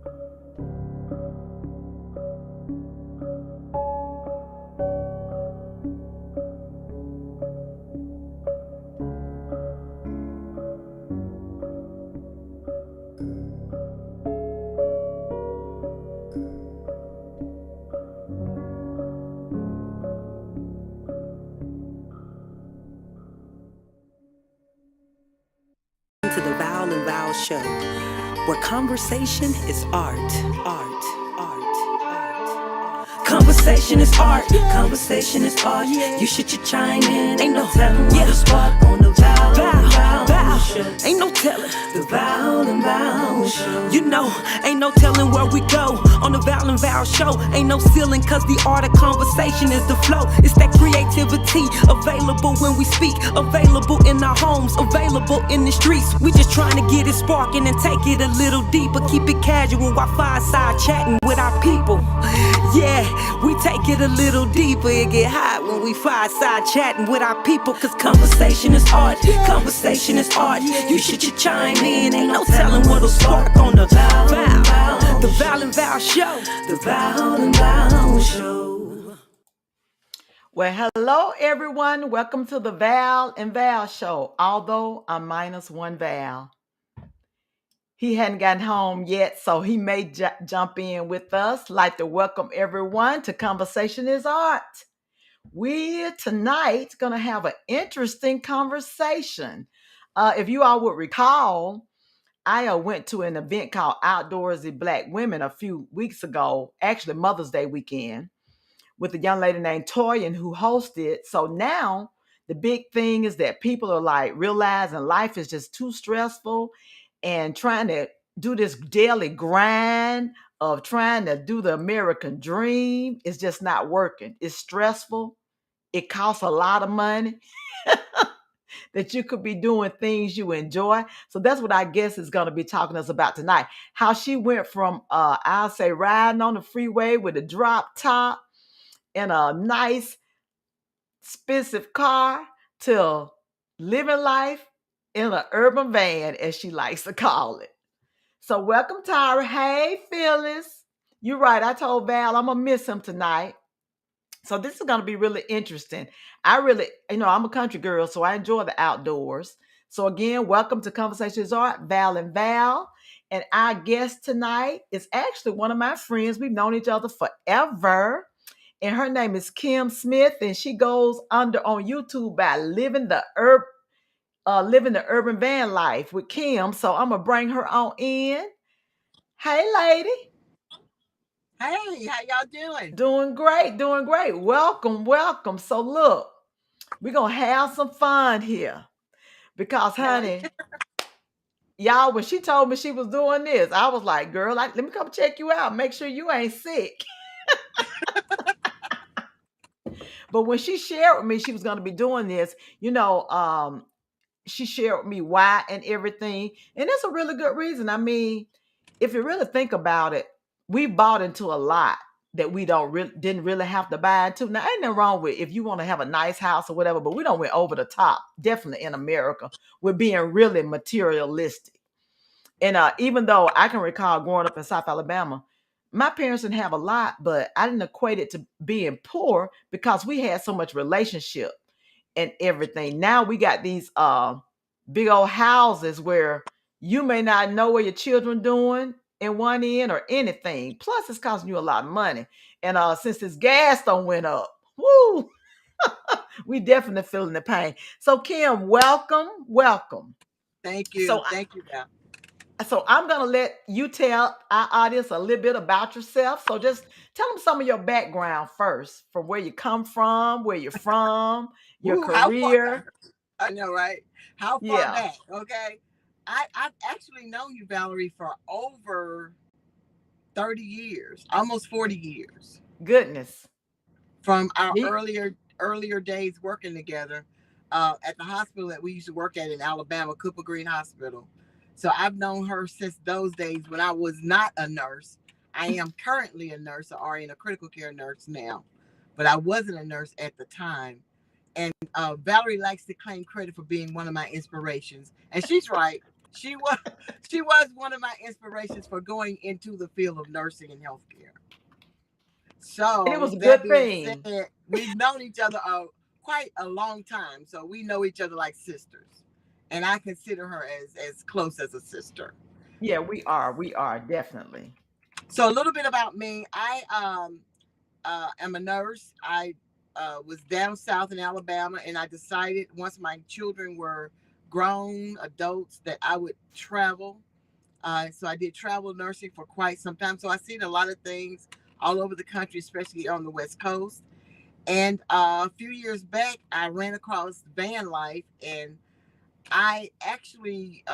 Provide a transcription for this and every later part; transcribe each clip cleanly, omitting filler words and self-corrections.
To the Val and Val Show, where conversation is art, art, art, art. Conversation is art, conversation is art. You should chime in, ain't no telling what to spark on the Val and Val Show. Ain't no telling the Val and Val Show. You know, ain't no telling where we go on the Val and Val Show. Ain't no ceiling, cause the art of conversation is the flow. It's that creativity available when we speak, available in our homes, available in the streets. We just trying to get it sparking and take it a little deeper. Keep it casual while fireside chatting with our people. Yeah, we take it a little deeper. It get hot when we fireside chatting with our people. Cause conversation is art, conversation is art. You should chime in, ain't no telling what'll spark on the Val, the Val and Val Show, the Val and Val Show. Well, hello everyone. Welcome to the Val and Val Show. Although I'm minus one Val, he hadn't gotten home yet, so he may jump in with us. Like to welcome everyone to Conversation is Art. We're tonight gonna have an interesting conversation. If you all would recall, I went to an event called Outdoorsy Black Women a few weeks ago, actually Mother's Day weekend, with a young lady named Toyin who hosted. So now the big thing is that people are like realizing life is just too stressful and trying to do this daily grind of trying to do the American dream is just not working. It's stressful. It costs a lot of money that you could be doing things you enjoy. So that's what I guess is going to be talking to us about tonight. How she went from, I'll say, riding on the freeway with a drop top in a nice, expensive car to living life in an urban van, as she likes to call it. So welcome, Tyra. Hey, Phyllis. You're right. I told Val I'm going to miss him tonight. So this is going to be really interesting. I really, I'm a country girl, so I enjoy the outdoors. So again, welcome to Conversations Art, Val and Val. And our guest tonight is actually one of my friends. We've known each other forever. And her name is Kim Smith, and she goes under on YouTube by living the urban van life with Kim. So I'm gonna bring her on in. Hey, lady. Hey, how y'all doing? Doing great, doing great. Welcome, welcome. So look, we're gonna have some fun here because, honey, y'all, when she told me she was doing this, I was like, girl, let me come check you out, make sure you ain't sick. But when she shared with me she was going to be doing this, she shared with me why and everything. And it's a really good reason. I mean, if you really think about it, we bought into a lot that we didn't really have to buy into. Now, ain't nothing wrong with if you want to have a nice house or whatever, but we don't went over the top, definitely in America. We're being really materialistic. And even though I can recall growing up in South Alabama, my parents didn't have a lot, but I didn't equate it to being poor because we had so much relationship and everything. Now we got these big old houses where you may not know what your children doing in one end or anything. Plus, it's costing you a lot of money. And since this gas don't went up, woo, we definitely feeling the pain. So Kim, welcome, welcome. Thank you. So Thank you, Val. So I'm going to let you tell our audience a little bit about yourself. So just tell them some of your background first, from where you come from, where you're from, your Ooh, how far? career. I know, right? How far Yeah. back? Okay. I've actually known you, Valerie, for over 30 years, almost 40 years. Goodness. From our Me? earlier days working together at the hospital that we used to work at in Alabama, Cooper Green Hospital. So I've known her since those days when I was not a nurse. I am currently a nurse, or RN, a critical care nurse now, but I wasn't a nurse at the time. And Valerie likes to claim credit for being one of my inspirations. And she's right. she was she was one of my inspirations for going into the field of nursing and healthcare. And it So was a that good being thing. said, we've known each other quite a long time, so we know each other like sisters, and I consider her as close as a sister. Yeah, we are. We are definitely. So a little bit about me. I am a nurse. I was down south in Alabama, and I decided once my children were grown adults that I would travel. So I did travel nursing for quite some time. So I've seen a lot of things all over the country, especially on the West Coast. And a few years back, I ran across van life, and I actually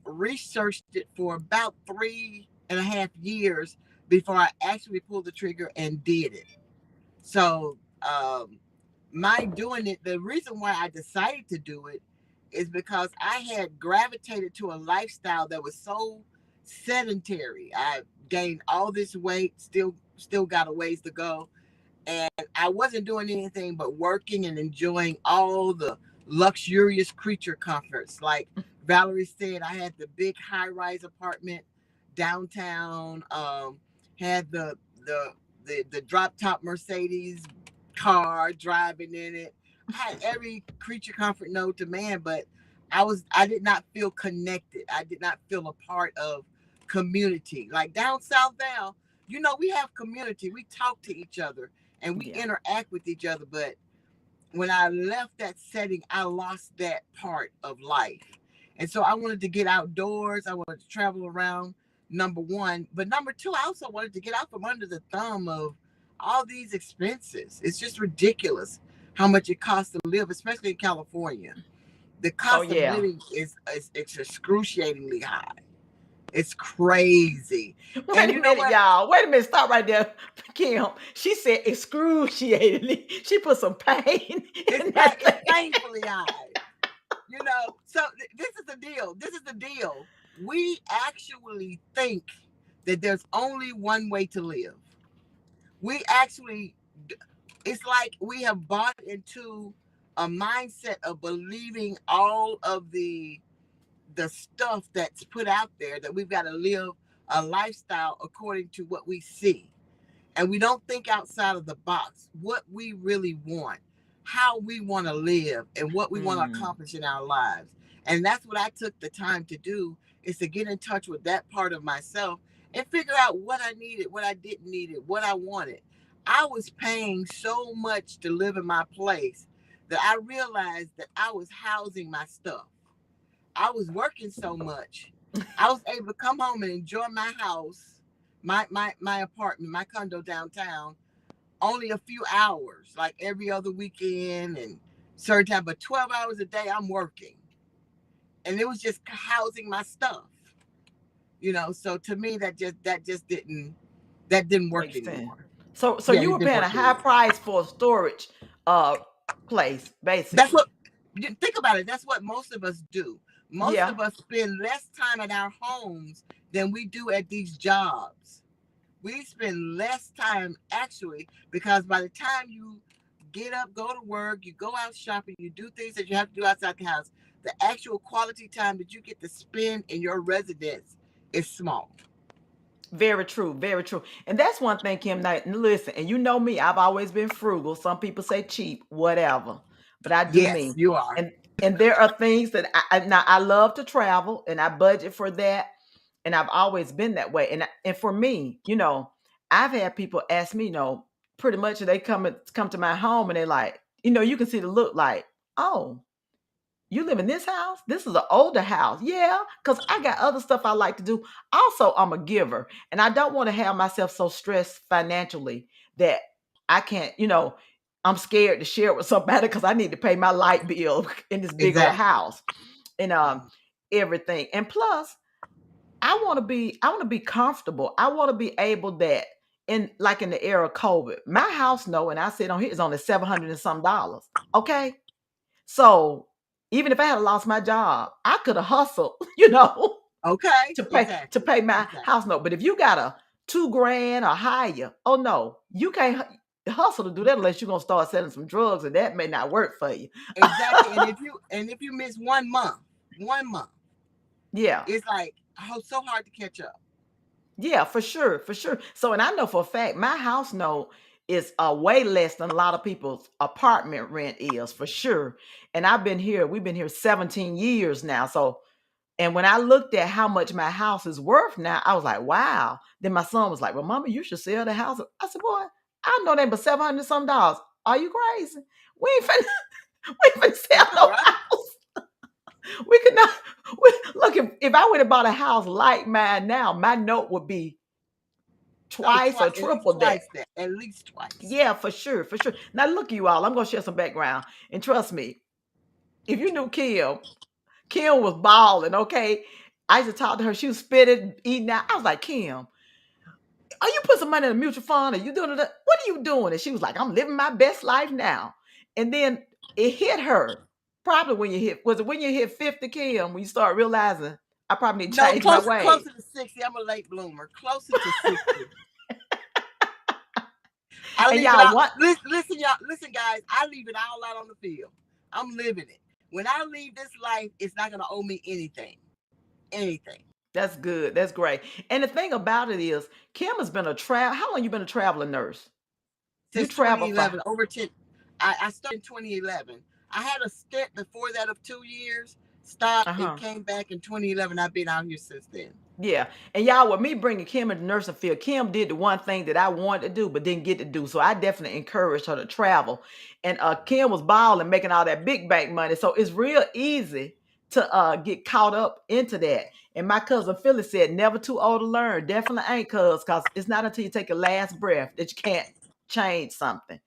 researched it for about 3.5 years before I actually pulled the trigger and did it. So my doing it, the reason why I decided to do it is because I had gravitated to a lifestyle that was so sedentary. I gained all this weight, still got a ways to go, and I wasn't doing anything but working and enjoying all the luxurious creature comforts. Like Valerie said, I had the big high-rise apartment downtown, had the drop top Mercedes car, driving in it. I had every creature comfort known to man, but I did not feel connected. I did not feel a part of community. Like down south now, we have community. We talk to each other and we Yeah. interact with each other. But when I left that setting, I lost that part of life. And so I wanted to get outdoors. I wanted to travel around, number one. But number two, I also wanted to get out from under the thumb of all these expenses. It's just ridiculous how much it costs to live, especially in California. The Oh cost of yeah. living is it's excruciatingly high. It's crazy. Wait And a you know minute, what? y'all. Wait a minute. Stop right there, Kim. She said excruciatingly. She put some pain in that It's thing. painfully high. So this is the deal. This is the deal. We actually think that there's only one way to live. We actually, it's like we have bought into a mindset of believing all of the stuff that's put out there, that we've got to live a lifestyle according to what we see. And we don't think outside of the box, what we really want, how we want to live, and what we want to accomplish in our lives. And that's what I took the time to do, is to get in touch with that part of myself and figure out what I needed, what I didn't need it, what I wanted. I was paying so much to live in my place that I realized that I was housing my stuff. I was working so much. I was able to come home and enjoy my house, my apartment, my condo downtown, only a few hours, like every other weekend and certain time, but 12 hours a day I'm working. And it was just housing my stuff. So to me that didn't work Makes sense. anymore. So Yeah, you it were didn't paying a work high anymore. price for a storage uh place, That's what basically. think about it. That's what most of us do. Most Yeah. of us spend less time at our homes than we do at these jobs. We spend less time actually, because by the time you get up, go to work, you go out shopping, you do things that you have to do outside the house, the actual quality time that you get to spend in your residence is small. Very true, very true. And that's one thing, Kim. Now, listen, and you know me, I've always been frugal. Some people say cheap, whatever, but I do Yes, me. you are. And there are things that now I love to travel, and I budget for that, and I've always been that way. And for me, I've had people ask me, pretty much they come to my home and they're like, you can see the look like, oh, you live in this house? This is an older house. Yeah, because I got other stuff I like to do. Also, I'm a giver, and I don't want to have myself so stressed financially that I can't, I'm scared to share it with somebody because I need to pay my light bill in this big old Exactly. house and everything. And plus, I want to be comfortable. I want to be able that in the era of COVID, my house and I sit on here is only $700 and some dollars. Okay. So even if I had lost my job, I could have hustled, Okay. to pay my Exactly. house note. But if you got a 2 grand or higher, oh no, you can't hustle to do that unless you're gonna start selling some drugs, and that may not work for you. Exactly. And if you miss 1 month, Yeah. It's like so hard to catch up. Yeah, for sure, for sure. So, and I know for a fact my house note is way less than a lot of people's apartment rent is for sure. And we've been here 17 years now. So, and when I looked at how much my house is worth now, I was like, wow. Then my son was like, well, mama, you should sell the house. I said, boy, I know that but $700 some. Are you crazy? We ain't finna, we ain't finna I sell know, no right? house. We could not. Look, if I would have bought a house like mine now, my note would be Oh, twice or twice, at least triple that. twice that. At least twice. Yeah, for sure, for sure. Now look, you all, I'm gonna share some background. And trust me, if you knew Kim was balling, okay? I used to talk to her, she was spitting, eating out. I was like, Kim, are you put some money in a mutual fund? Are you doing it? What are you doing? And she was like, I'm living my best life now. And then it hit her. Probably when you hit 50, Kim, when you start realizing I probably need to No, change my closer ways. closer to 60. I'm a late bloomer. Closer to 60. I And leave it y'all, out. what? Listen, y'all. Listen, guys. I leave it all out on the field. I'm living it. When I leave this life, it's not gonna owe me anything. Anything. That's good. That's great. And the thing about it is, Kim has been how long you been a traveling nurse? You Since travel for 2011, over 10. I started in 2011. I had a stint before that of 2 years. Stopped and uh-huh. came back in 2011. I've been out here since then. Yeah. And y'all, with me bringing Kim in the nursing field, Kim did the one thing that I wanted to do, but didn't get to do. So I definitely encouraged her to travel. And Kim was balling, making all that big bank money. So it's real easy to get caught up into that. And my cousin Phyllis said, never too old to learn. Definitely ain't, because it's not until you take your last breath that you can't change something.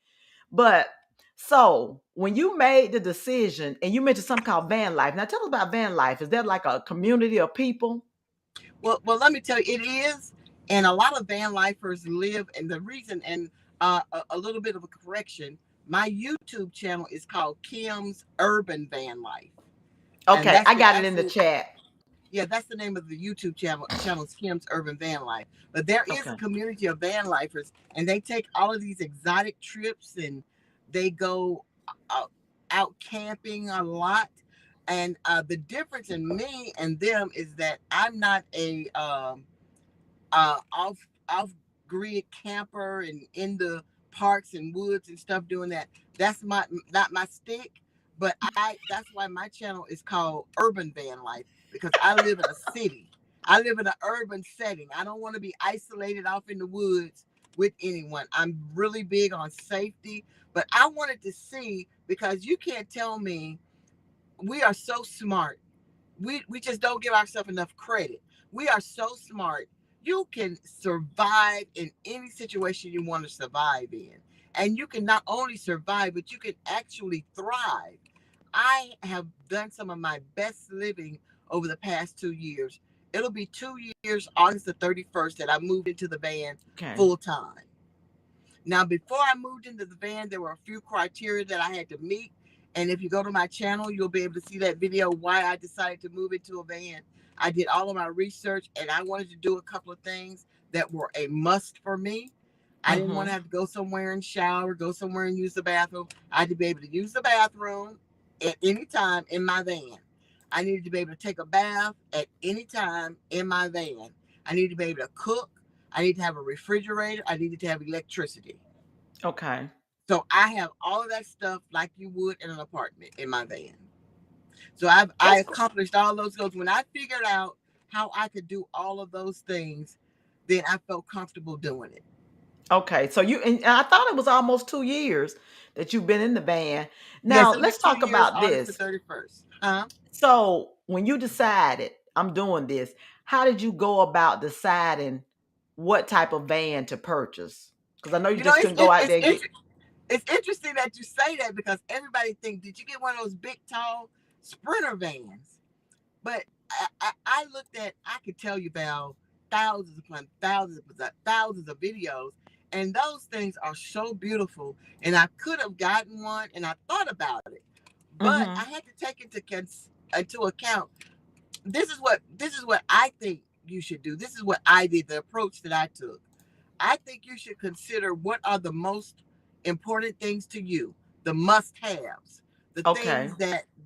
But so when you made the decision, and you mentioned something called van life. Now tell us about van life. Is that like a community of people? Well, let me tell you, it is, and a lot of van lifers live. And the reason, and a little bit of a correction, my YouTube channel is called Kim's Urban Van Life, and Okay, that's I the got it in the actual. chat. Yeah, that's the name of the YouTube channel. Channel's Kim's Urban Van Life. But there is a Okay. community of van lifers, and they take all of these exotic trips, and they go uh, out camping a lot. And the difference in me and them is that I'm not a off grid camper and in the parks and woods and stuff doing that. That's not my stick. But that's why my channel is called Urban Van Life, because I live in a city. I live in an urban setting. I don't want to be isolated off in the woods with anyone. I'm really big on safety, but I wanted to see, because you can't tell me, we are so smart. We just don't give ourselves enough credit. We are so smart. You can survive in any situation you want to survive in. And you can not only survive, but you can actually thrive. I have done some of my best living over the past 2 years. It'll be 2 years, August the 31st, that I moved into the van Okay. full time. Now, before I moved into the van, there were a few criteria that I had to meet. And if you go to my channel, you'll be able to see that video, why I decided to move into a van. I did all of my research, and I wanted to do a couple of things that were a must for me. I didn't want Mm-hmm. to have to go somewhere and shower, go somewhere and use the bathroom. I had to be able to use the bathroom at any time in my van. I needed to be able to take a bath at any time in my van. I needed to be able to cook. I need to have a refrigerator. I needed to have electricity. Okay. So I have all of that stuff like you would in an apartment in my van. So I That's cool. accomplished all those goals. When I figured out how I could do all of those things, then I felt comfortable doing it. Okay. So and I thought it was almost 2 years that you've been in the van. Yes, Now it'll be let's two talk years, about August the this. 31st. Huh? So when you decided I'm doing this, how did you go about deciding what type of van to purchase? Because I know you You know, just couldn't go out there and get. it's interesting that you say that, because everybody thinks, did you get one of those big, tall Sprinter vans? But I looked at, I could tell you about thousands upon thousands of videos, and those things are so beautiful. And I could have gotten one, and I thought about it, but Mm-hmm. I had to take into account. This is what I think you should do. This is what I did. The approach that I took. I think you should consider what are the most important things to you, the must-haves, the Okay. things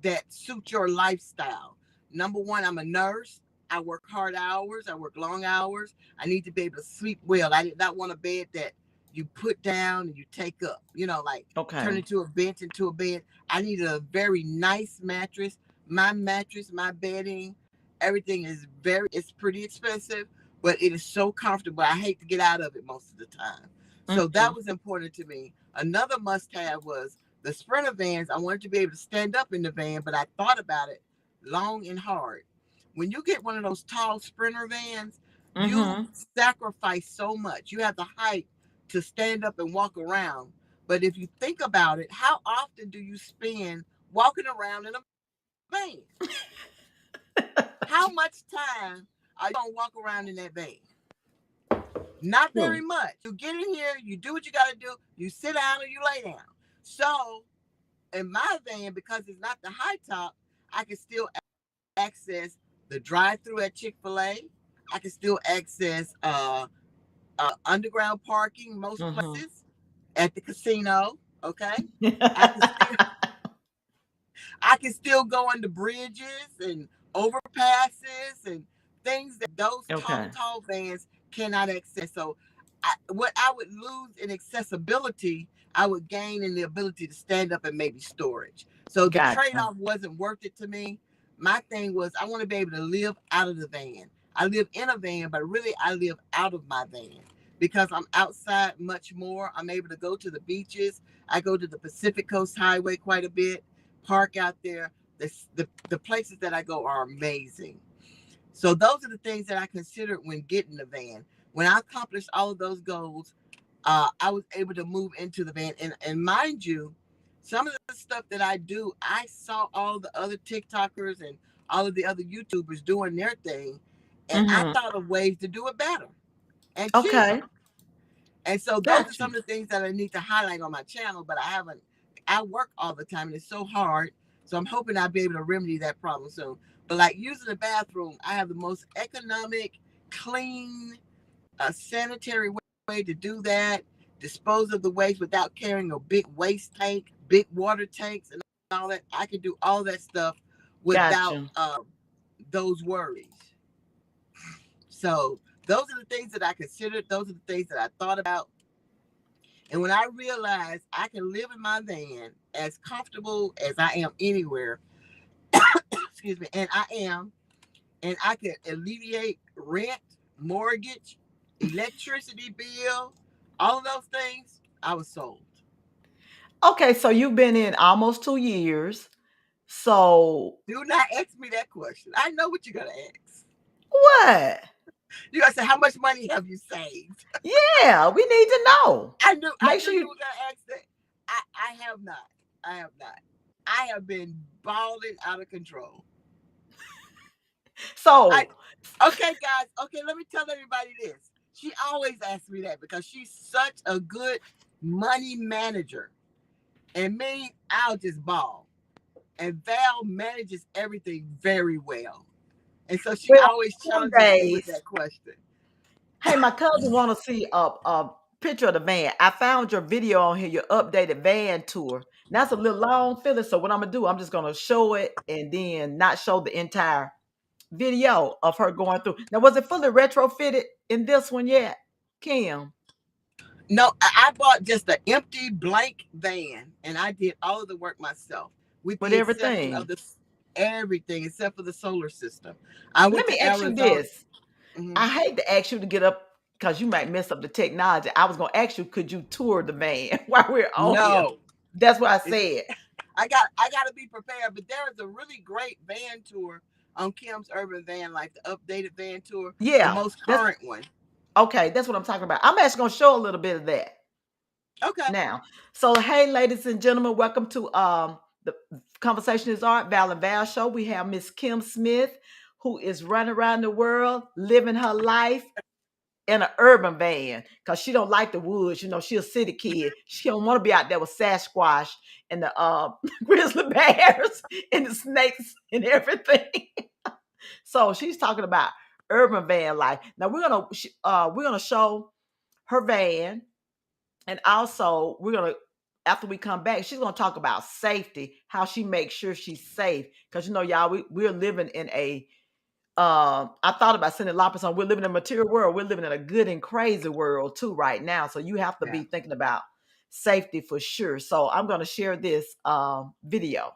that suit your lifestyle. Number one, I'm a nurse. I work hard hours. I work long hours. I need to be able to sleep well. I did not want a bed that you put down and you take up, like turn Okay. into a bench into a bed. I needed a very nice mattress. My mattress, my bedding, everything is it's pretty expensive, but it is so comfortable. I hate to get out of it most of the time. So that Mhm. was important to me. Another must have was the Sprinter vans. I wanted to be able to stand up in the van, but I thought about it long and hard. When you get one of those tall Sprinter vans, you Mhm. sacrifice so much. You have the height to stand up and walk around. But if you think about it, how often do you spend walking around in a van? How much time are you going to walk around in that van? Not very True. much. You get in here, you do what you got to do, you sit down or you lay down. So in my van, because it's not the high top, I can still access the drive-through at Chick-fil-A. I can still access underground parking most Mhm. places, at the casino. Okay, I can still I can still go under bridges and overpasses and things that those Okay. tall vans cannot access. So, what I would lose in accessibility, I would gain in the ability to stand up and maybe storage. So the Gotcha. trade-off wasn't worth it to me. My thing was I want to be able to live out of the van. I live in a van, but really I live out of my van because I'm outside much more. I'm able to go to the beaches. I go to the Pacific Coast Highway quite a bit, park out there. The places that I go are amazing. So those are the things that I considered when getting the van. When I accomplished all of those goals, I was able to move into the van. And mind you, some of the stuff that I do, I saw all the other TikTokers and all of the other YouTubers doing their thing, and I Mhm. thought of ways to do it better and cheaper. Okay. And so those are Got you. some of the things that I need to highlight on my channel, but I haven't. I work all the time and it's so hard. So I'm hoping I'll be able to remedy that problem soon. But like using the bathroom, I have the most economic, clean, sanitary way to do that. Dispose of the waste without carrying a big waste tank, big water tanks, and all that. I can do all that stuff without Gotcha. those worries. So those are the things that I considered. Those are the things that I thought about. And when I realized I can live in my van as comfortable as I am anywhere, excuse me, and I can alleviate rent, mortgage, electricity bill, all of those things, I was sold. Okay, so you've been in almost 2 years. So Do not ask me that question. I know what you're gonna ask. what? You're gonna say, how much money have you saved? Yeah, we need to know. I Make knew sure you you. were gonna ask that. I have not. I have not. I have been balling out of control. I So Okay, guys. Okay, let me tell everybody this. She always asks me that because she's such a good money manager. And me, I'll just ball. And Val manages everything very well. And so she well, always some challenges me with days. that question. Hey, my cousin want to see a picture of the van. I found your video on here, your updated van tour. That's a little long, Phyllis. So what I'm gonna do? I'm just gonna show it and then not show the entire video of her going through. Now, was it fully retrofitted in this one yet, Kim? No, I bought just an empty blank van and I did all of the work myself with With the exception of everything? the everything except for the solar system. I went Let me to ask you Arizona. this. Mhm. I hate to ask you to get up because you might mess up the technology. I was gonna ask you, could you tour the van while we're on here? No, That's what I it's said. I got to be prepared. But there is a really great van tour on Kim's Urban Van Life, the updated van tour, the Yeah, most that's current one. okay. That's what I'm talking about. I'm actually gonna show a little bit of that Okay. now. So, hey, ladies and gentlemen, welcome to the Conversation is Art Val and Val show. We have Miss Kim Smith, who is running around the world, living her life in an urban van because she don't like the woods. You know, she a city kid. She don't want to be out there with Sasquatch and the grizzly bears and the snakes and everything. So she's talking about urban van life. Now we're gonna show her van, and also we're gonna after we come back, she's gonna talk about safety, how she makes sure she's safe. Because you know, y'all, we're living in a I thought about Cindy Lauper song. We're living in a material world. We're living in a good and crazy world too right now. So you have to Yeah. be thinking about safety for sure. So I'm going to share this video.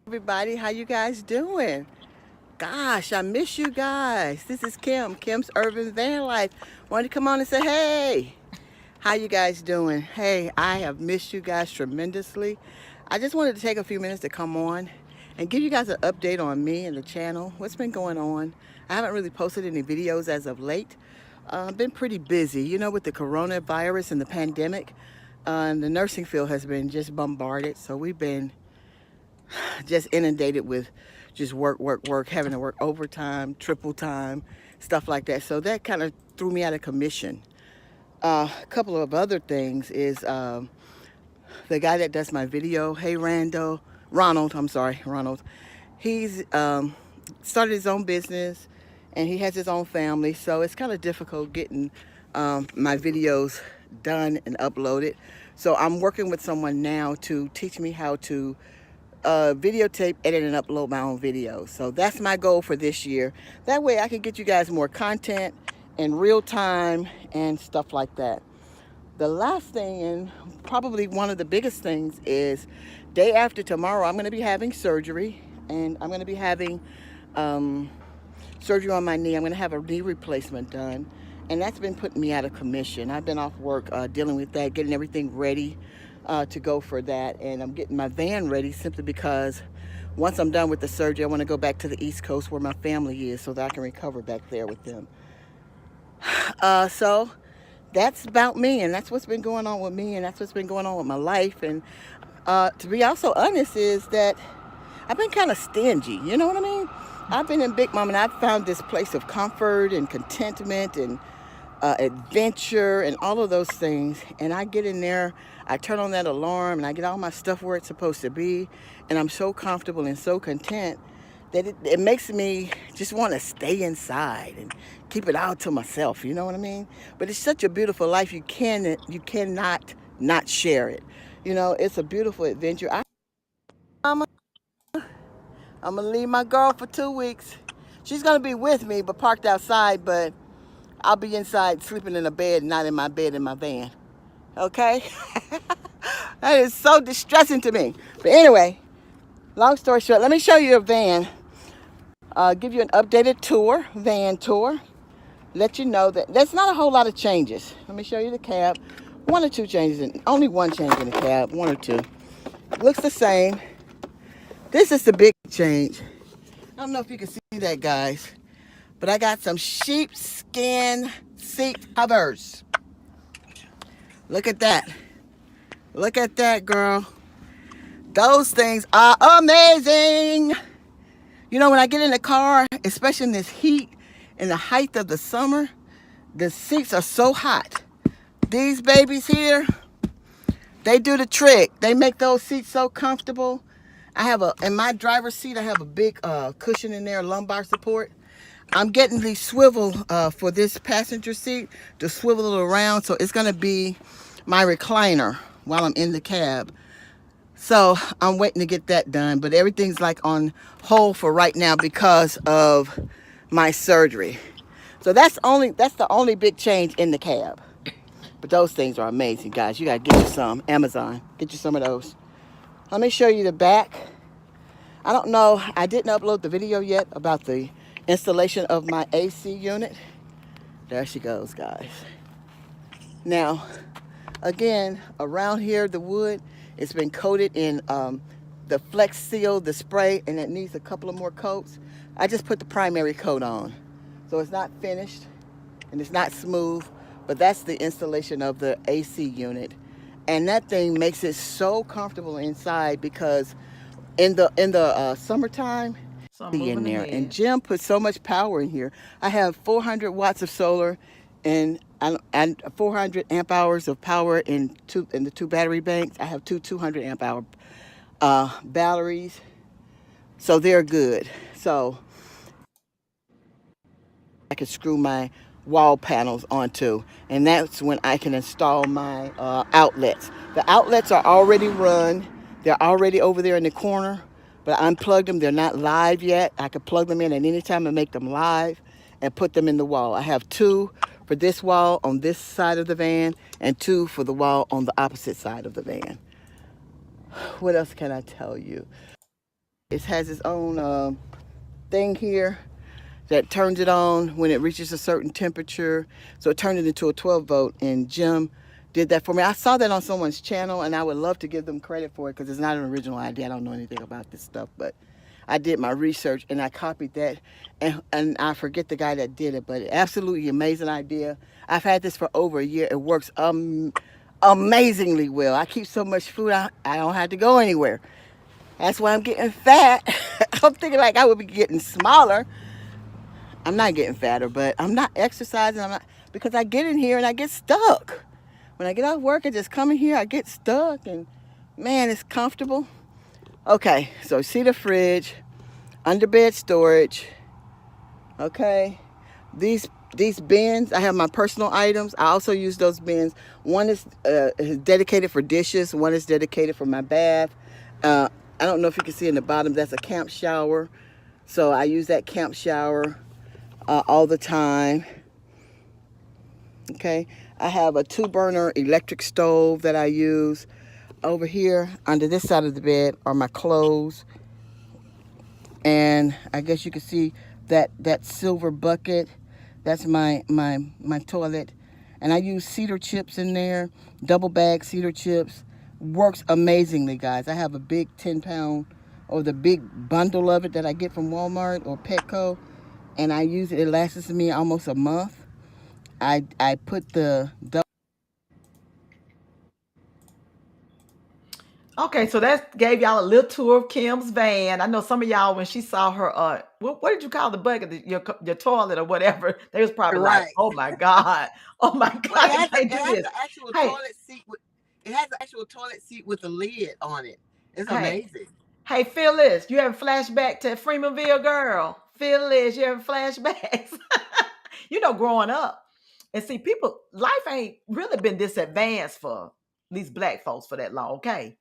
Everybody, how you guys doing? Gosh, I miss you guys. This is Kim's Urban Van Life. Wanted to come on and say, hey, how you guys doing? Hey, I have missed you guys tremendously. I just wanted to take a few minutes to come on and give you guys an update on me and the channel. What's been going on? I haven't really posted any videos as of late. I've been pretty busy, you know, with the coronavirus and the pandemic. The nursing field has been just bombarded, so we've been just inundated with just work, having to work overtime, triple time, stuff like that. So that kind of threw me out of commission. A couple of other things is the guy that does my video, hey Ronald, he's started his own business and he has his own family, so it's kind of difficult getting my videos done and uploaded. So I'm working with someone now to teach me how to videotape, edit, and upload my own videos. So that's my goal for this year. That way I can get you guys more content in real time and stuff like that. The last thing, and probably one of the biggest things, is day after tomorrow I'm going to be having surgery, and I'm going to be having surgery on my knee. I'm going to have a knee replacement done, and that's been putting me out of commission. I've been off work dealing with that, getting everything ready to go for that, and I'm getting my van ready simply because once I'm done with the surgery I want to go back to the East Coast where my family is so that I can recover back there with them. So that's about me, and that's what's been going on with me, and that's what's been going on with my life. And to be also honest is that I've been kind of stingy, you know what I mean? I've been in Big Mama and I've found this place of comfort and contentment and adventure and all of those things, and I get in there, I turn on that alarm and I get all my stuff where it's supposed to be, and I'm so comfortable and so content that it makes me just want to stay inside and keep it all to myself, you know what I mean? But it's such a beautiful life, you cannot not share it. You know, it's a beautiful adventure. I'm gonna leave my girl for 2 weeks. She's gonna be with me but parked outside, but I'll be inside sleeping in a bed, not in my bed in my van. Okay? That is so distressing to me. But anyway, long story short, let me show you a van. Give you an updated tour, van tour. Let you know that there's not a whole lot of changes. Let me show you the cab. 1 or 2 changes, only 1 change in the cab, 1 or 2. Looks the same. This is the big change. I don't know if you can see that, guys, but I got some sheepskin seat covers. Look at that. Look at that, girl. Those things are amazing. You know, when I get in the car, especially in this heat, in the height of the summer, the seats are so hot. These babies here, they do the trick. They make those seats so comfortable. In my driver's seat, I have a big cushion in there, lumbar support. I'm getting the swivel for this passenger seat to swivel it around, so it's gonna be my recliner while I'm in the cab. So I'm waiting to get that done, but everything's like on hold for right now because of my surgery. So that's the only big change in the cab. But those things are amazing, guys. You gotta get you some. Amazon, get you some of those. Let me show you the back. I don't know, I didn't upload the video yet about the installation of my AC unit. There she goes, guys. Now, again, around here, the wood, it's been coated in the Flex Seal, the spray, and it needs a couple of more coats. I just put the primary coat on. So it's not finished and it's not smooth, but that's the installation of the AC unit. And that thing makes it so comfortable inside because in the summertime, So be in there. And Jim put so much power in here. I have 400 watts of solar and 400 amp hours of power in the 2 battery banks. I have 200 amp hour batteries, so they're good. So I can screw my wall panels onto, and that's when I can install my outlets. The outlets are already run. They're already over there in the corner, but I unplugged them. They're not live yet. I could plug them in at any time and make them live and put them in the wall. I have two for this wall on this side of the van and two for the wall on the opposite side of the van. What else can I tell you? It has its own thing here that turns it on when it reaches a certain temperature. So it turned it into a 12 volt, and Jim did that for me. I saw that on someone's channel, and I would love to give them credit for it because it's not an original idea. I don't know anything about this stuff, but I did my research and I copied that, and I forget the guy that did it, but absolutely amazing idea. I've had this for over a year. It works amazingly well. I keep so much food, I don't have to go anywhere. That's why I'm getting fat. I'm thinking like I would be getting smaller. I'm not getting fatter, but I'm not exercising. I'm not, because I get in here and I get stuck. When I get off work and just come in here, I get stuck, and man, it's comfortable. Okay, so see the fridge, under bed storage. Okay, these bins, I have my personal items. I also use those bins. One is dedicated for dishes. One is dedicated for my bath. I don't know if you can see in the bottom, that's a camp shower. So I use that camp shower all the time. Okay, I have a 2-burner electric stove that I use. Over here under this side of the bed are my clothes, and I guess you can see that silver bucket. That's my toilet, and I use cedar chips in there, double bag cedar chips. Works amazingly, guys. I have a big 10-pound or the big bundle of it that I get from Walmart or Petco, and I use it. It lasts me almost a month. I put the Okay, so that gave y'all a little tour of Kim's van. I know some of y'all, when she saw her, what did you call the bucket, your toilet or whatever? They was probably like, Right. "Oh my God, oh my God, Well, I can't do it has this." an actual Hey, toilet seat with it has an actual toilet seat with a lid on it. It's hey, amazing. hey, Phyllis, you having flashback to Freemanville girl? Phyllis, you having flashbacks? You know, growing up, and see, people, life ain't really been this advanced for these black folks for that long. Okay,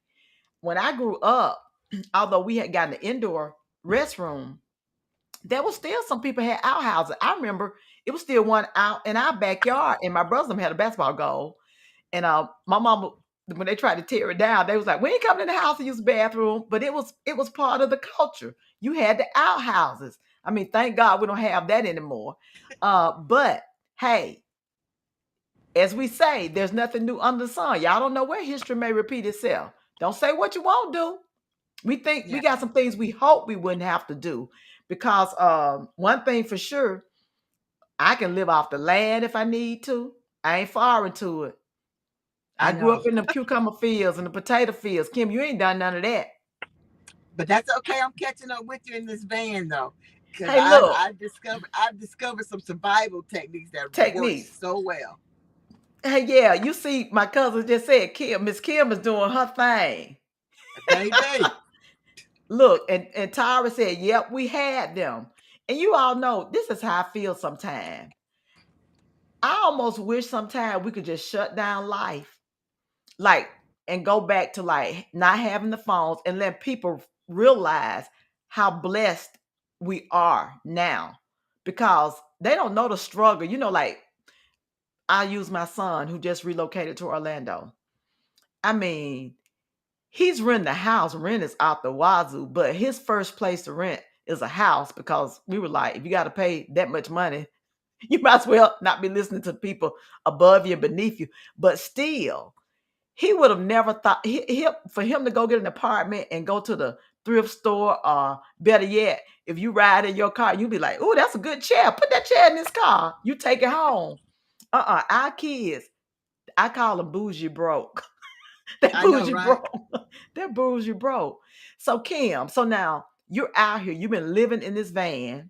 when I grew up, although we had gotten an indoor restroom, there was still some people had outhouses. I remember it was still one out in our backyard, and my brother had a basketball goal. And my mama, when they tried to tear it down, they was like, "We ain't coming in the house to use the bathroom." But it was part of the culture. You had the outhouses. I mean, thank God we don't have that anymore. But hey, as we say, there's nothing new under the sun. Y'all don't know where history may repeat itself. Don't say what you won't do. We think we Yeah, got some things we hope we wouldn't have to do, because one thing for sure, I can live off the land if I need to. I ain't foreign to it. I I grew know. up in the cucumber fields and the potato fields. Kim, you ain't done none of that. But that's okay. I'm catching up with you in this van though. Because Hey, look, I've discovered some survival techniques that work techniques. so well. Hey, yeah, you see, my cousin just said, Miss Kim is doing her thing. Baby. Look, and Tyra said, "Yep, we had them." And you all know this is how I feel sometimes. I almost wish sometimes we could just shut down life, like, and go back to like not having the phones and let people realize how blessed we are now, because they don't know the struggle. You know, like, I use my son who just relocated to Orlando. I mean, he's renting a house. Rent is out the wazoo, but his first place to rent is a house, because we were like, if you got to pay that much money, you might as well not be listening to people above you, beneath you. But still, he would have never thought for him to go get an apartment and go to the thrift store, or better yet, if you ride in your car, you'd be like, "Oh, that's a good chair. Put that chair in this car. You take it home." Our kids, I call them bougie broke. They're I know, bougie right? broke. They're bougie broke. So Kim, so now you're out here. You've been living in this van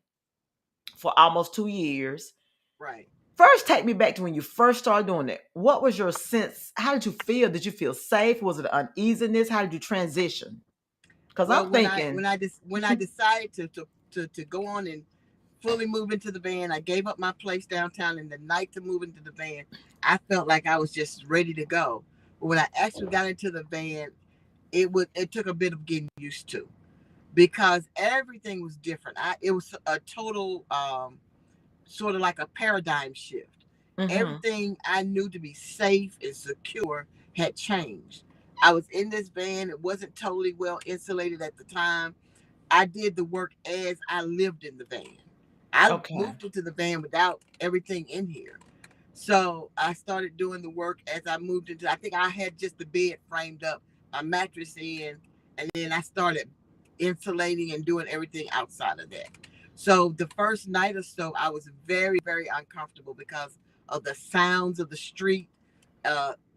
for almost 2 years. Right. First, take me back to when you first started doing it. What was your sense? How did you feel? Did you feel safe? Was it uneasiness? How did you transition? Because Well, I'm thinking, when I decided to go on and fully moved into the van. I gave up my place downtown, and the night to move into the van, I felt like I was just ready to go. But when I actually got into the van, it took a bit of getting used to, because everything was different. It was a total sort of like a paradigm shift. Everything I knew to be safe and secure had changed. I was in this van. It wasn't totally well insulated at the time. I did the work as I lived in the van. I Okay. moved into the van without everything in here. So I started doing the work as I moved into. I think I had just the bed framed up, my mattress in, and then I started insulating and doing everything outside of that. So the first night or so, I was very, very uncomfortable because of the sounds of the street.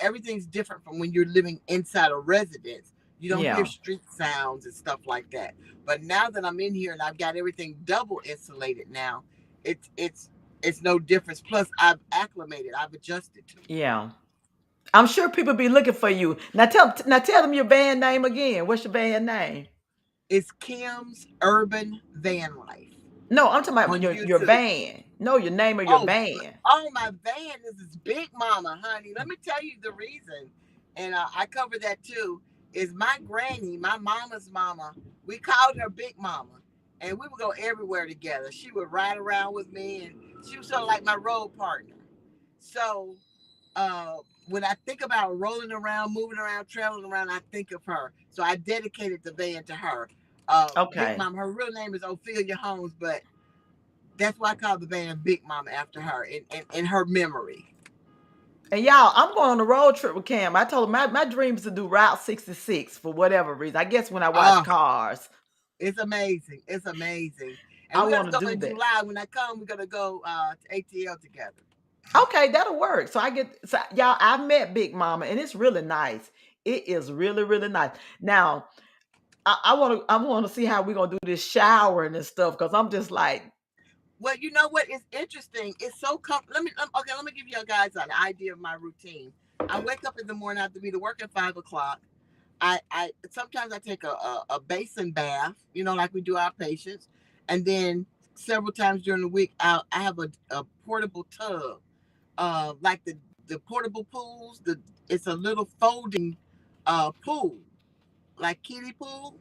Everything's different from when you're living inside a residence. You don't hear Yeah. street sounds and stuff like that. But now that I'm in here and I've got everything double insulated now, it's no difference. Plus, I've acclimated, I've adjusted to it. Yeah. I'm sure people be looking for you. Now tell them your band name again. What's your band name? It's Kim's Urban Van Life No, I'm talking about on your YouTube. van. No, your name of your van. My van is Big Mama, honey. Let me tell you the reason, and I cover that too. Is my granny, my mama's mama. We called her Big Mama, and we would go everywhere together. She would ride around with me, and she was sort of like my road partner. So when I think about rolling around, moving around, traveling around, I think of her. So I dedicated the van to her. Okay. Big Mama. Her real name is Ophelia Holmes, but that's why I call the band Big Mama after her, in her memory. And y'all, I'm going on a road trip with Cam. I told him my dream is to do Route 66 for whatever reason. I guess when I watch cars. It's amazing. It's amazing. And I we're want gonna to go do in that. July. When I come, we're gonna go to ATL together. Okay, that'll work. So y'all, I've met Big Mama and it's really nice. It is really, really nice. Now, I want to see how we're gonna do this showering and stuff because I'm just like, well, you know what? It's interesting. It's so let me give you guys an idea of my routine. I wake up in the morning. I have to be to work at 5 o'clock. I sometimes I take a basin bath, like we do our patients, and then several times during the week I have a portable tub, like the portable pools. It's a little folding pool, like kiddie pool,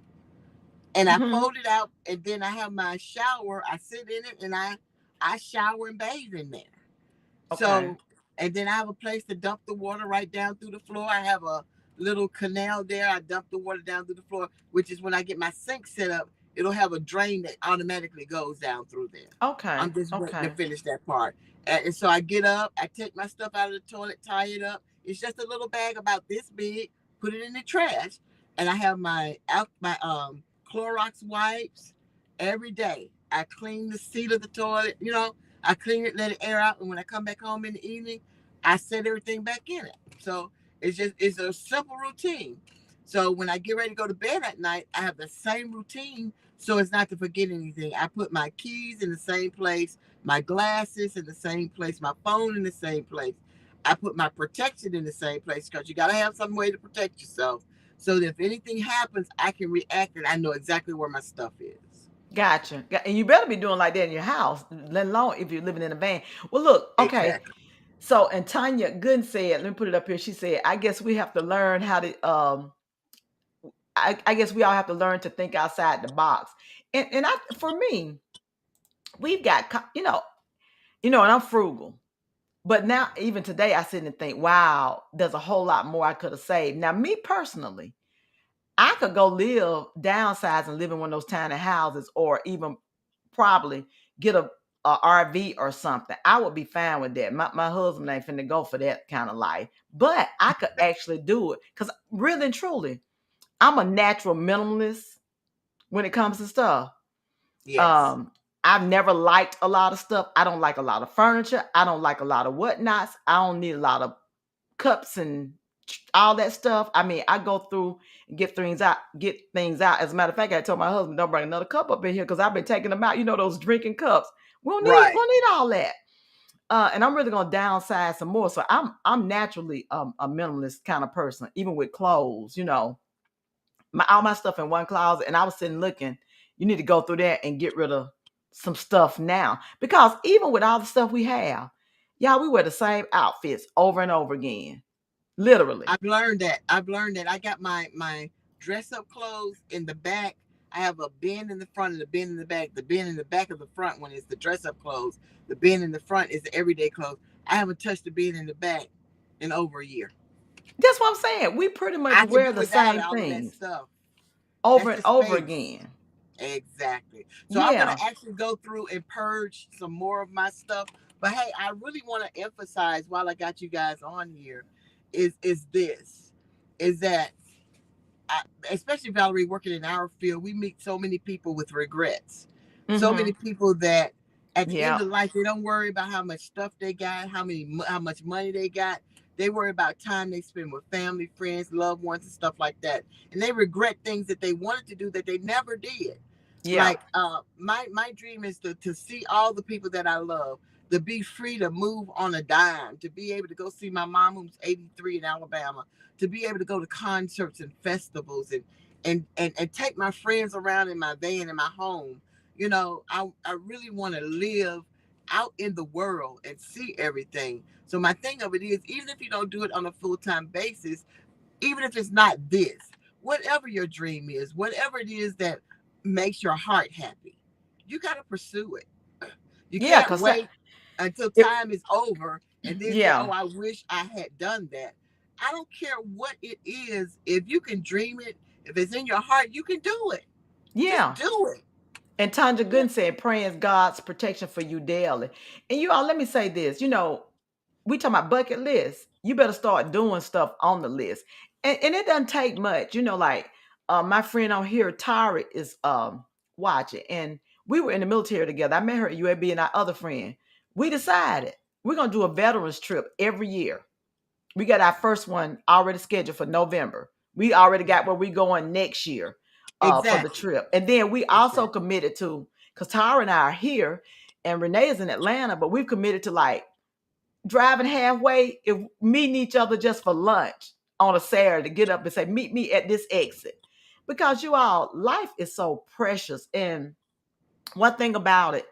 and I fold it out, and then I have my shower. I sit in it, and I shower and bathe in there. okay. So, and then I have a place to dump the water right down through the floor. I have a little canal there. I dump the water down through the floor, which is when I get my sink set up, it'll have a drain that automatically goes down through there. Okay. I'm just waiting to finish that part. And so I get up, I take my stuff out of the toilet, tie it up. It's just a little bag about this big, put it in the trash. And I have my Clorox wipes every day. I clean the seat of the toilet, I clean it, let it air out. And when I come back home in the evening, I set everything back in it. So it's a simple routine. So when I get ready to go to bed at night, I have the same routine. So it's not to forget anything. I put my keys in the same place, my glasses in the same place, my phone in the same place. I put my protection in the same place because you got to have some way to protect yourself. So that if anything happens, I can react and I know exactly where my stuff is. Gotcha. And you better be doing like that in your house, let alone if you're living in a van. Well, look, okay. Exactly. So, and Tanya Gooden said, let me put it up here. She said, I guess we have to learn how to, I guess we all have to learn to think outside the box. And for me, we've got, and I'm frugal. But now, even today, I sit and think, wow, there's a whole lot more I could have saved. Now, me personally, I could go downsize and live in one of those tiny houses, or even probably get a RV or something. I would be fine with that. My husband ain't finna go for that kind of life, but I could actually do it because really and truly, I'm a natural minimalist when it comes to stuff. Yes. I've never liked a lot of stuff. I don't like a lot of furniture. I don't like a lot of whatnots. I don't need a lot of cups and all that stuff. I mean, I go through and get things out. As a matter of fact, I told my husband, don't bring another cup up in here because I've been taking them out. Those drinking cups. We don't need all that. And I'm really gonna downsize some more. So I'm naturally a minimalist kind of person, even with clothes. All my stuff in one closet. And I was sitting looking. You need to go through there and get rid of some stuff now, because even with all the stuff we have, y'all, we wear the same outfits over and over again, literally. I've learned that. I got my dress up clothes in the back. I have a bin in the front and a bin in the back. The bin in the back of the front one is the dress up clothes. The bin in the front is the everyday clothes. I haven't touched the bin in the back in over a year. That's what I'm saying. We pretty much I can wear do the without same all of that things stuff. over That's and the over space. again. Exactly. So I'm Yeah. gonna actually go through and purge some more of my stuff. But hey, I really want to emphasize while I got you guys on here is that especially Valerie working in our field, we meet so many people with regrets. So many people that at the end Yeah. of life they don't worry about how much stuff they got, how much money they got. They worry about time they spend with family, friends, loved ones, and stuff like that. And they regret things that they wanted to do that they never did. Yeah. Like my dream is to see all the people that I love, to be free to move on a dime, to be able to go see my mom who's 83 in Alabama, to be able to go to concerts and festivals and take my friends around in my van in my home. You know, I really want to live out in the world and see everything. So my thing of it is, even if you don't do it on a full-time basis, even if it's not this, whatever your dream is, whatever it is that makes your heart happy, you got to pursue it. You Yeah, can't wait until it- time is over and then say, yeah. oh, I wish I had done that. I don't care what it is. If you can dream it, if it's in your heart, you can do it. Yeah. Just do it. And Tanja Gooden said, praying God's protection for you daily. And you all, let me say this, you know, we talking about bucket list. You better start doing stuff on the list. And it doesn't take much. You know, like my friend on here, Tari, is watching. And we were in the military together. I met her at UAB and our other friend. We decided we're going to do a veterans trip every year. We got our first one already scheduled for November. We already got where we going next year for the Exactly. trip. And then we also committed to, because Tara and I are here and Renee is in Atlanta, but we've committed to like driving halfway, if meeting each other just for lunch on a Saturday, get up and say, meet me at this exit. Because you all, life is so precious. And one thing about it,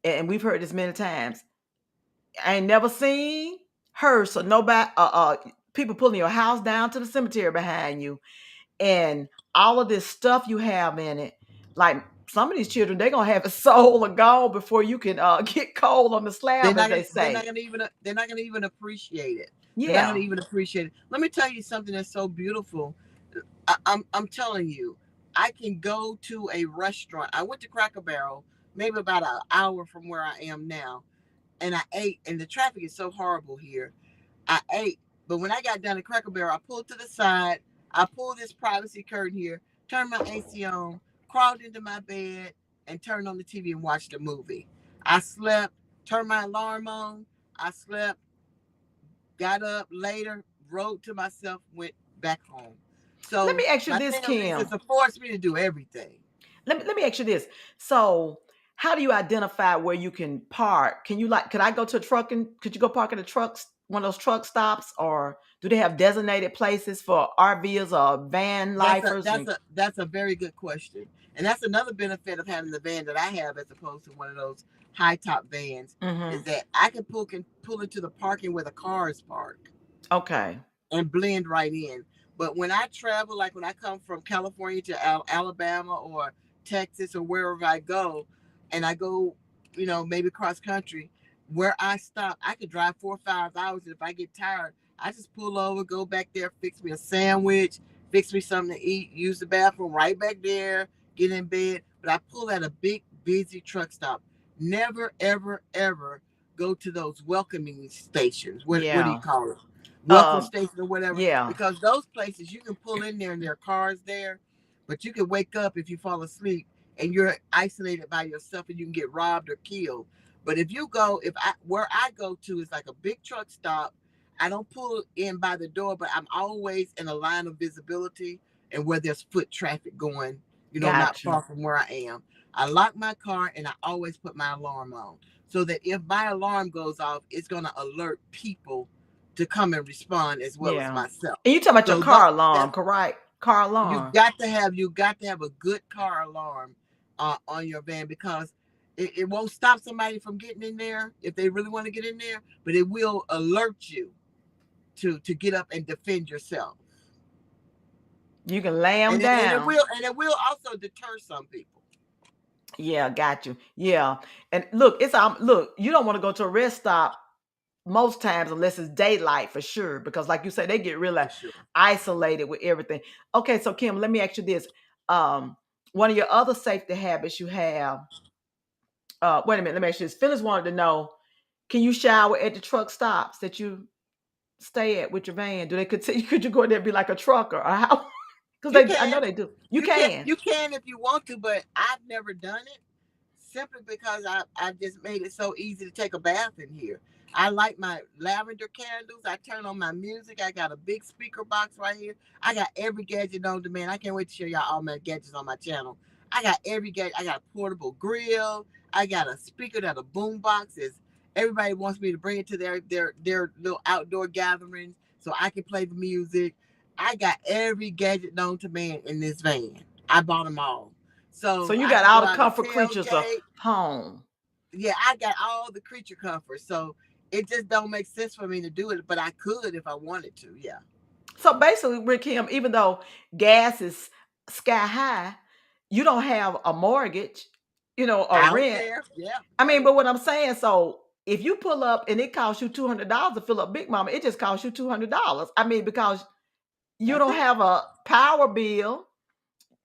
and we've heard this many times, I ain't never seen, heard, so nobody, people pulling your house down to the cemetery behind you, and all of this stuff you have in it. Like some of these children, they're gonna have a soul or gone before you can get cold on the slab, as they say. They're not gonna even appreciate it. Yeah. They're not gonna even appreciate it. Let me tell you something that's so beautiful. I'm telling you, I can go to a restaurant. I went to Cracker Barrel maybe about an hour from where I am now, and I ate. And the traffic is so horrible here. I ate, but when I got done at Cracker Barrel, I pulled to the side. I pulled this privacy curtain here, turned my AC on, crawled into my bed, and turned on the TV and watched a movie. I slept, turned my alarm on. I slept, got up later, wrote to myself, went back home. So let me ask you this, Kim. It's forced me to do everything. Let me ask you this. So how do you identify where you can park? Can you could I go to a truck and could you go park at a truck, one of those truck stops, or do they have designated places for RVers or van lifers? That's a very good question. And that's another benefit of having the van that I have as opposed to one of those high top vans, is that I can pull into the parking where the cars park. Okay. And blend right in. But when I travel, like when I come from California to Alabama or Texas or wherever I go, and I go, you know, maybe cross country, where I stop, I could drive 4 or 5 hours. And if I get tired, I just pull over, go back there, fix me a sandwich, fix me something to eat, use the bathroom right back there, get in bed. But I pull at a big, busy truck stop. Never, ever, ever go to those welcoming stations. What do you call it? Welcome station or whatever. Yeah. Because those places you can pull in there and there are cars there, but you can wake up if you fall asleep and you're isolated by yourself and you can get robbed or killed. But if you go, where I go to is like a big truck stop. I don't pull in by the door, but I'm always in a line of visibility and where there's foot traffic going, you know, not far from where I am. I lock my car and I always put my alarm on so that if my alarm goes off, it's going to alert people to come and respond as well as myself. And you talking about your car alarm, correct? Car alarm. You got to have a good car alarm on your van, because It won't stop somebody from getting in there if they really want to get in there, but it will alert you to get up and defend yourself. You can lay them And down. it will also deter some people. Yeah, got you. Yeah. And look, look, you don't want to go to a rest stop most times unless it's daylight for sure, because like you say, they get really For sure. isolated with everything. Okay, so Kim, let me ask you this. One of your other safety habits you have, wait a minute, let me ask you this. Phyllis wanted to know, can you shower at the truck stops that you stay at with your van? Do they could you go in there and be like a trucker, or how? Because I know they do. You can. You can if you want to, but I've never done it simply because I've just made it so easy to take a bath in here. I light my lavender candles. I turn on my music. I got a big speaker box right here. I got every gadget known to man. I can't wait to show y'all all my gadgets on my channel. I got every gadget. I got a portable grill. I got a speaker that a boom box is. Everybody wants me to bring it to their little outdoor gatherings so I can play the music. I got every gadget known to man in this van. I bought them all. So you I got can all go the out comfort and creatures of tailgate. home. Yeah, I got all the creature comforts. So it just don't make sense for me to do it, but I could if I wanted to. Yeah. So basically, Rick Kim, even though gas is sky high, you don't have a mortgage, or I don't rent. care. Yeah. I mean, Right. but what I'm saying, so if you pull up and it costs you $200 to fill up Big Mama, it just costs you $200. I mean, because you That's don't it. have a power bill,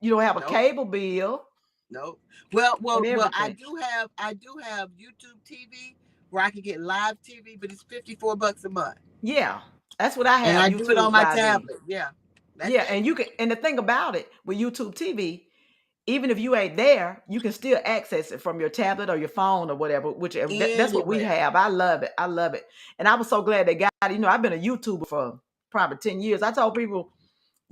you don't have a Nope. cable bill, Nope. Well, and I everything. do have YouTube TV where I can get live TV, but it's $54 a month. Yeah, that's what I And have. I do it on YouTube my Live. tablet. Yeah. That's Yeah, it. and you can. And the thing about it with YouTube TV, even if you ain't there, you can still access it from your tablet or your phone or whatever. Whichever. That's what we Anywhere. have. I love it. I love it. And I was so glad they got it. I've been a YouTuber for probably 10 years. I told people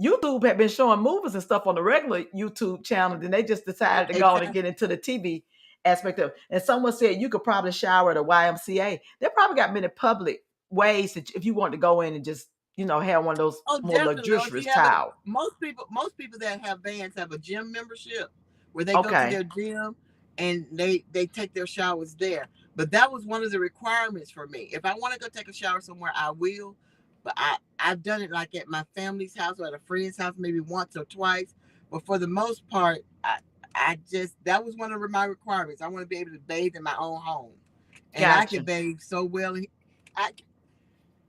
YouTube had been showing movies and stuff on the regular YouTube channel, then they just decided to go on and Exactly. get into the TV aspect of it. And someone said you could probably shower at a YMCA. They probably got many public ways that if you want to go in and just have one of those Oh, more definitely. Or if luxurious you have it, towels. most people that have vans have a gym membership where they go to Okay. their gym and they take their showers there. But that was one of the requirements for me. If I want to go take a shower somewhere, I will. But I've done it like at my family's house or at a friend's house maybe once or twice. But for the most part, that was one of my requirements. I want to be able to bathe in my own home. And I Gotcha. can bathe so well.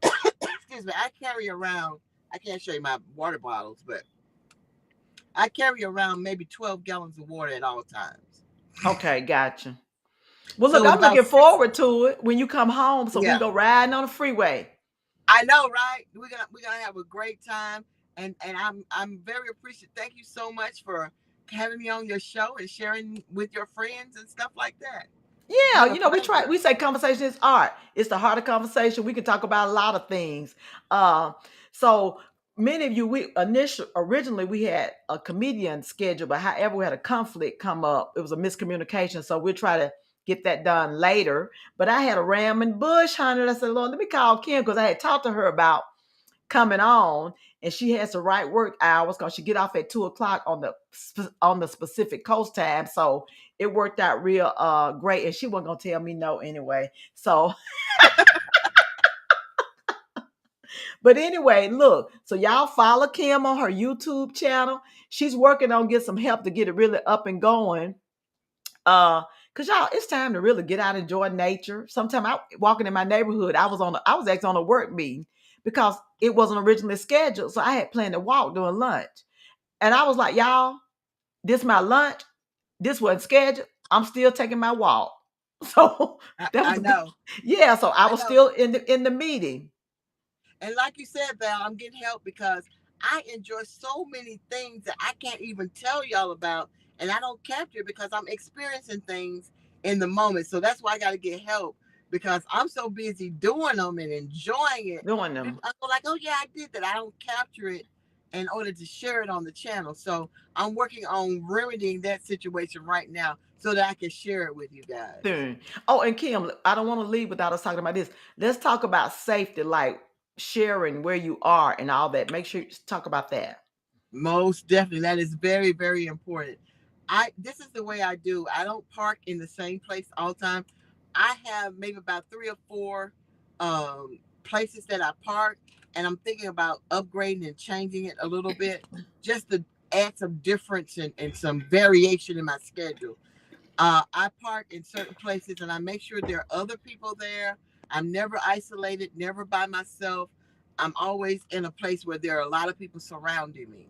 Excuse me, I carry around, I can't show you my water bottles, but I carry around maybe 12 gallons of water at all times. Okay, gotcha. Well, So look, it's I'm about looking 6. forward to it when you come home so we Yeah. can go riding on the freeway. I know, right? We're gonna have a great time, and I'm very appreciative. Thank you so much for having me on your show and sharing with your friends and stuff like that. Yeah, Been a pleasure. we say conversation is art. It's the heart of conversation. We can talk about a lot of things. So many of you, originally we had a comedian scheduled, but however we had a conflict come up. It was a miscommunication. So we'll try to get that done later. But I had a ram in bush, honey. I said, Lord, let me call Kim because I had talked to her about coming on, and she has the right work hours because she get off at 2:00 on the specific coast time. So it worked out real great, and she wasn't gonna tell me no anyway. So but anyway, look, so y'all follow Kim on her YouTube channel. She's working on get some help to get it really up and going. Cause y'all, it's time to really get out and enjoy nature. Sometime I walking in my neighborhood, I was actually on a work meeting because it wasn't originally scheduled. So I had planned to walk during lunch. And I was like, y'all, this my lunch. This wasn't scheduled. I'm still taking my walk. So that was I know. yeah. So I was know. still in the meeting. And like you said, Val, I'm getting help because I enjoy so many things that I can't even tell y'all about, and I don't capture it because I'm experiencing things in the moment. So that's why I got to get help because I'm so busy doing them and enjoying it. Doing them. I'm like, oh yeah, I did that. I don't capture it in order to share it on the channel. So I'm working on remedying that situation right now so that I can share it with you guys. Oh, and Kim, I don't want to leave without us talking about this. Let's talk about safety, like sharing where you are and all that. Make sure you talk about that. Most definitely. That is very, very important. This is the way I do. I don't park in the same place all the time. I have maybe about 3 or 4 places that I park, and I'm thinking about upgrading and changing it a little bit just to add some difference and some variation in my schedule. I park in certain places and I make sure there are other people there. I'm never isolated, never by myself. I'm always in a place where there are a lot of people surrounding me.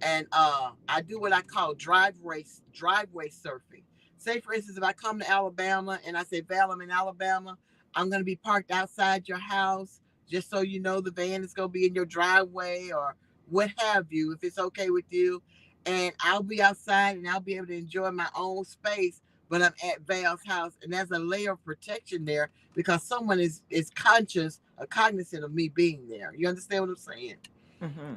And I do what I call driveway surfing. Say, for instance, if I come to Alabama and I say, Val, I'm in Alabama, I'm going to be parked outside your house, just so you know the van is going to be in your driveway or what have you, if it's okay with you. And I'll be outside and I'll be able to enjoy my own space, but I'm at Val's house. And there's a layer of protection there because someone is conscious or cognizant of me being there. You understand what I'm saying? Mm-hmm.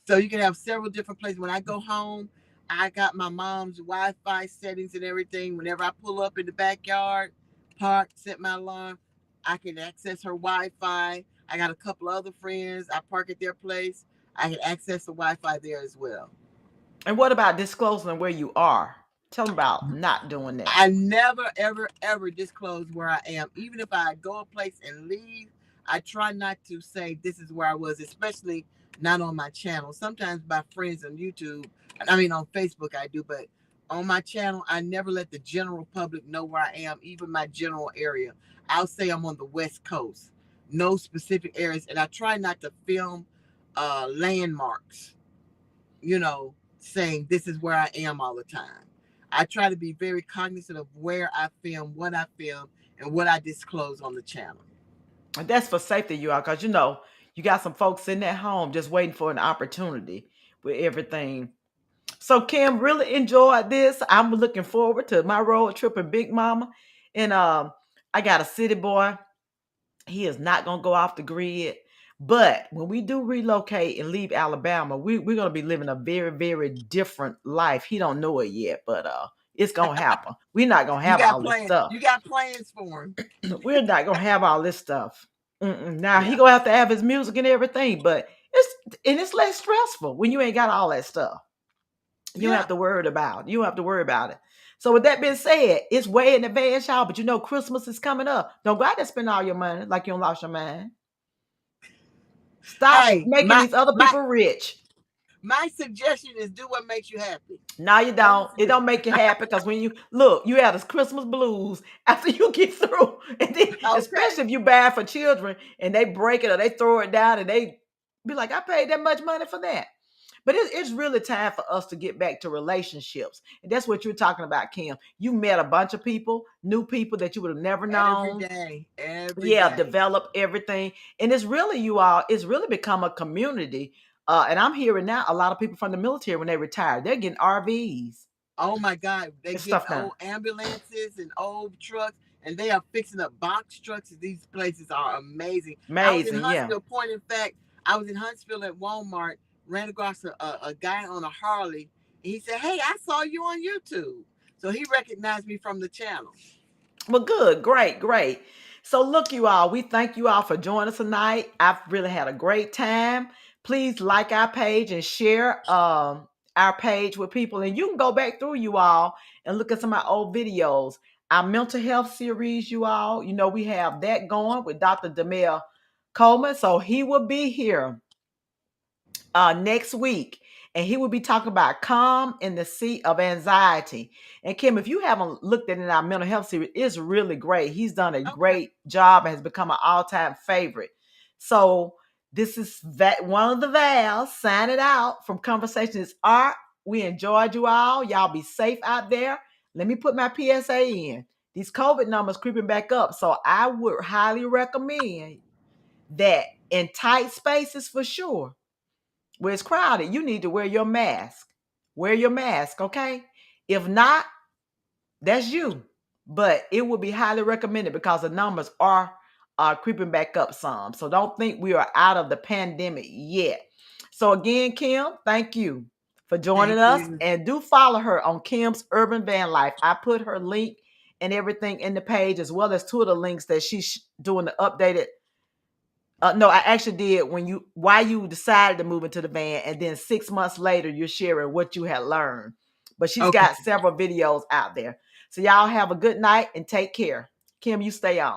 So you can have several different places. When I go home, I got my mom's Wi-Fi settings and everything. Whenever I pull up in the backyard, park, set my alarm, I can access her Wi-Fi. I got a couple other friends. I park at their place. I can access the Wi-Fi there as well. And what about disclosing where you are? Tell them about not doing that. I never, ever, ever disclose where I am. Even if I go a place and leave, I try not to say this is where I was, especially not on my channel. Sometimes my friends on YouTube, on Facebook I do, but on my channel, I never let the general public know where I am, even my general area. I'll say I'm on the West Coast, no specific areas, and I try not to film landmarks, saying this is where I am all the time. I try to be very cognizant of where I film, what I film, and what I disclose on the channel. And that's for safety, you all, because you got some folks sitting at home just waiting for an opportunity with everything. So Kim, really enjoyed this. I'm looking forward to my road trip in Big Mama. And I got a city boy. He is not gonna go off the grid. But when we do relocate and leave Alabama, we're gonna be living a very, very different life. He don't know it yet, but it's gonna happen. We're not gonna have all this stuff. You got plans for him. We're not gonna have all this stuff. Now he Yeah. gonna have to have his music and everything, but it's less stressful when you ain't got all that stuff. You don't Yeah. have to worry about it. You don't have to worry about it. So with that being said, it's way in advance, y'all. But Christmas is coming up. Don't go out there and spend all your money like you don't lost your mind. Stop Hey, making these other people rich. my suggestion is do what makes you happy. No, you don't. It don't make you happy because when you look, you have this Christmas blues after you get through. And then, especially if you buy for children and they break it or they throw it down and they be like, I paid that much money for that. But it's really time for us to get back to relationships. And that's what you're talking about, Kim. You met a bunch of people, new people that you would have never known. Every day. Develop everything. And it's really, it's really become a community. And I'm hearing now a lot of people from the military, when they retire, they're getting RVs. Oh my God. They get old ambulances and old trucks, and they are fixing up box trucks. These places are amazing. I was in Huntsville. Point in fact, I was in Huntsville at Walmart, ran across a guy on a Harley, and he said, hey, I saw you on YouTube. So he recognized me from the channel. Well, good. Great. So look, you all, we thank you all for joining us tonight. I've really had a great time. Please like our page and share our page with people. And you can go back through, you all, and look at some of our old videos. Our mental health series, you all, we have that going with Dr. Demel Coleman. So he will be here next week, and he will be talking about calm in the sea of anxiety. And Kim, if you haven't looked at it in our mental health series, it's really great. He's done a great job and has become an all-time favorite. So this is one of the Vals signing out from Conversations Art. We enjoyed you all. Y'all be safe out there. Let me put my PSA in. These COVID numbers creeping back up. So I would highly recommend that in tight spaces, for sure, where it's crowded, you need to wear your mask. Wear your mask, okay? If not, that's you. But it would be highly recommended because the numbers are creeping back up some. So don't think we are out of the pandemic yet. So again, Kim, thank you for joining us. And do follow her on Kim's Urban Van Life. I put her link and everything in the page, as well as two of the links that she's doing the updated. No, I actually did why you decided to move into the van, and then 6 months later, you're sharing what you had learned. but she's Okay. got several videos out there. So y'all have a good night and take care. Kim, you stay on.